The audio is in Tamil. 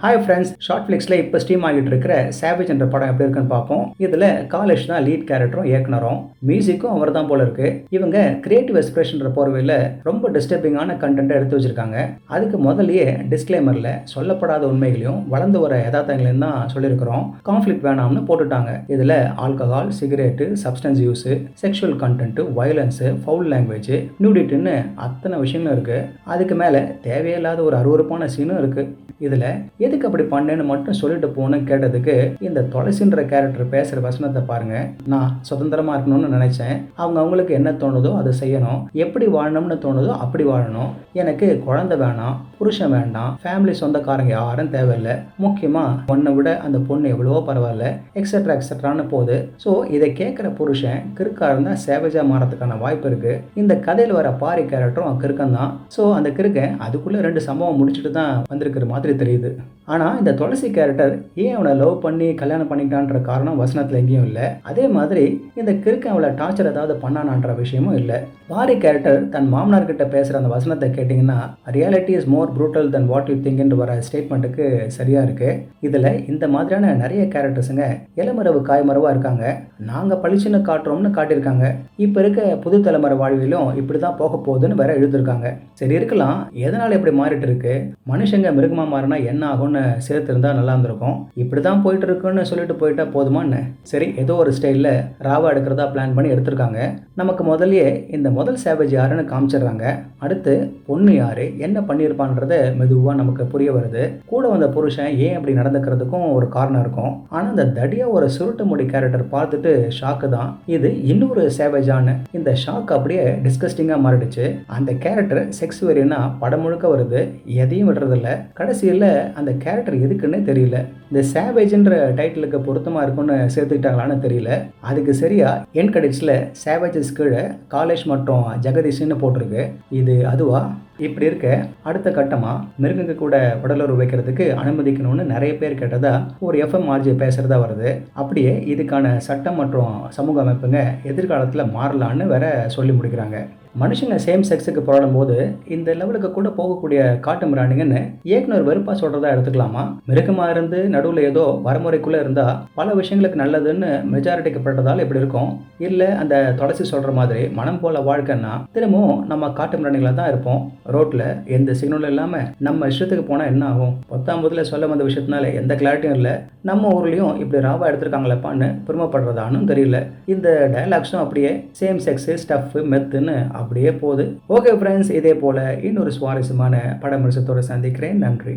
ஹாய் ஃப்ரெண்ட்ஸ், ஷார்ட் ஃபிளிக்ஸில் இப்போ ஸ்ட்ரீம் ஆகிட்டு இருக்கிற சேவேஜ் என்ற படம் எப்படி இருக்குன்னு பார்ப்போம். இதில் காலேஷ் தான் லீட் கேரக்டரும் இயக்குனரும், மியூசிக்கும் அவர் தான் போல இருக்கு. இவங்க கிரியேட்டிவ் எக்ஸ்பிரஷன்ற போர்வையில் ரொம்ப டிஸ்டர்பிங்கான கண்டென்ட்டை எடுத்து வச்சிருக்காங்க. அதுக்கு முதல்லயே டிஸ்க்ளைமரில் சொல்லப்படாத உண்மைகளையும் வளர்ந்து வர யதார்த்தங்களையும் தான் சொல்லியிருக்கிறோம். கான்ஃப்ளிக்ட் வேணாம்னு போட்டுட்டாங்க. இதில் alcohol, cigarette, substance use, sexual content, violence, foul language, நியூடிட்டின்னு அத்தனை விஷயங்களும் இருக்குது. அதுக்கு மேலே தேவையில்லாத ஒரு அருவருப்பான சீனும் இருக்குது. இதில் எதுக்கு அப்படி பண்ணேன்னு மட்டும் சொல்லிட்டு போகணும்னு கேட்டதுக்கு, இந்த துளசின்ற கேரக்டர் பேசுகிற வசனத்தை பாருங்க. நான் சுதந்திரமாக இருக்கணும்னு நினச்சேன். அவங்களுக்கு என்ன தோணுதோ அதை செய்யணும். எப்படி வாழணும்னு தோணுதோ அப்படி வாழணும். எனக்கு குழந்தை வேணாம், புருஷன் வேண்டாம், ஃபேமிலி சொந்தக்காரங்க யாரும் தேவையில்லை. முக்கியமாக உன்னை விட அந்த பொண்ணு எவ்வளவோ பரவாயில்ல, எக்ஸட்ரா எக்ஸட்ரான்னு போகுது. ஸோ இதை கேட்குற புருஷன் கிறுக்கா இருந்தால் சேவேஜாக மாறதுக்கான வாய்ப்பு இருக்குது. இந்த கதையில் வர பாரி கேரக்டரும் கிறுக்கன் தான். ஸோ அந்த கிறுக்கன் அதுக்குள்ளே 2 சம்பவம் முடிச்சுட்டு தான் வந்திருக்கிற மாதிரி தெரியுது. ஆனால் இந்த துளசி கேரக்டர் ஏன் அவனை லவ் பண்ணி கல்யாணம் பண்ணிட்டான்ற காரணம் வசனத்தில் எங்கேயும் இல்லை. அதே மாதிரி இந்த கிறுக்கன் அவளை டார்ச்சர் ஏதாவது பண்ணானான்ற விஷயமும் இல்லை. பாரி கேரக்டர் தன் மாமனார் கிட்ட பேசுகிற அந்த வசனத்தை கேட்டிங்கன்னா, reality is more brutal than what you திங்க்னு வர ஸ்டேட்மெண்ட்டுக்கு சரியாக இருக்குது. இதில் இந்த மாதிரியான நிறைய கேரக்டர்ஸுங்க இளமரவு காய்மரவாக இருக்காங்க. நாங்கள் பளிச்சுன்னு காட்டுறோம்னு காட்டியிருக்காங்க. இப்போ இருக்க புது தலைமுறை வாழ்விலும் இப்படி தான் போக போகுதுன்னு வேற எழுதியிருக்காங்க. சரி இருக்கலாம், எதனால் இப்படி மாறிட்டு இருக்கு, மனுஷங்க மிருகமாக மாறினா என்ன ஆகும்னு சேர்த்து இருந்தால் நல்லா இருந்திருக்கும். இப்படி தான் போயிட்டு இருக்குன்னு சொல்லிட்டு போயிட்டா போதுமான்னு சரி ஏதோ ஒரு ஸ்டைலில் ராவா எடுக்கிறதா பிளான் பண்ணி எடுத்திருக்காங்க. நமக்கு முதல்லயே இந்த முதல் சேவேஜ் யாருன்னு காமிச்சிடுறாங்க. அடுத்து பொண்ணு யாரு, என்ன பண்ணியிருப்பான்றத மெதுவாக நமக்கு புரிய வருது. கூட வந்த புருஷன் ஏன் அப்படி நடந்துக்கிறதுக்கும் ஒரு காரணம் இருக்கும். ஆனால் இந்த தடியா ஒரு சுருட்டு முடி கேரக்டர் பார்த்துட்டு ஷாக்கு தான். இது இன்னொரு சேவேஜான இந்த ஷாக் அப்படியே டிஸ்கஸ்டிங்காக மாறிடுச்சு. அந்த கேரக்டர் செக்ஸ் வெறியனா படம் முழுக்க வருது, எதையும் விடுறதில்ல. கடைசியில் அந்த கேரக்டர் எதுக்குன்னு தெரியல. இந்த சேவேஜ்ன்ற டைட்டிலுக்கு பொருத்தமாக இருக்குன்னு சேர்த்துக்கிட்டாங்களான்னு தெரியல. அதுக்கு சரியா என் கிரெடிட்ஸில் சேவேஜஸ் கீழே காலேஷ் மற்றும் ஜெகதீஷ்னு போட்டிருக்கு. இது அதுவா? இப்படி இருக்க அடுத்த கட்டமாக மிருகங்க கூட உடலுறவு வைக்கிறதுக்கு அனுமதிக்கணும்னு நிறைய பேர் கேட்டதா ஒரு எஃப்எம்ஆர்ஜி பேசுகிறதா வருது. அப்படியே இதுக்கான சட்டம் மற்றும் சமூக அமைப்புங்க எதிர்காலத்தில் மாறலான்னு வேற சொல்லி முடிக்கிறாங்க. மனுஷங்க சேம் செக்ஸுக்கு போராடும் போது இந்த லெவலுக்கு கூட போகக்கூடிய காட்டு மிராண்டிங்கன்னு இயக்குனர் வெறுப்பா சொல்றதா எடுத்துக்கலாமா? மிருகமாக இருந்து நடுவில் ஏதோ வரமுறைக்குள்ளே இருந்தால் பல விஷயங்களுக்கு நல்லதுன்னு மெஜாரிட்டிக்கு பட்டதால் இப்படி இருக்கும். இல்லை அந்த துளசி சொல்கிற மாதிரி மனம் போல வாழ்க்கைன்னா திரும்பவும் நம்ம காட்டு மிராண்டிகளாக தான் இருப்போம். ரோட்டில் எந்த சிக்னலும் இல்லாமல் நம்ம இஷ்டத்துக்கு போனால் என்ன ஆகும்? 10ஆம் சொல்ல வந்த விஷயத்தினால எந்த கிளாரிட்டியும் இல்லை. நம்ம ஊர்லேயும் இப்படி ராவா எடுத்திருக்காங்களப்பான்னு பெருமைப்படுறதானும் தெரியல. இந்த டயலாக்ஸும் அப்படியே சேம் செக்ஸு, ஸ்டஃப்பு, மெத்துன்னு அப்படியே போகுது. ஓகே ஃப்ரெண்ட்ஸ், இதே போல் இன்னொரு சுவாரஸ்யமான பட விமர்சனத்தோடு சந்திக்கிறேன். நன்றி.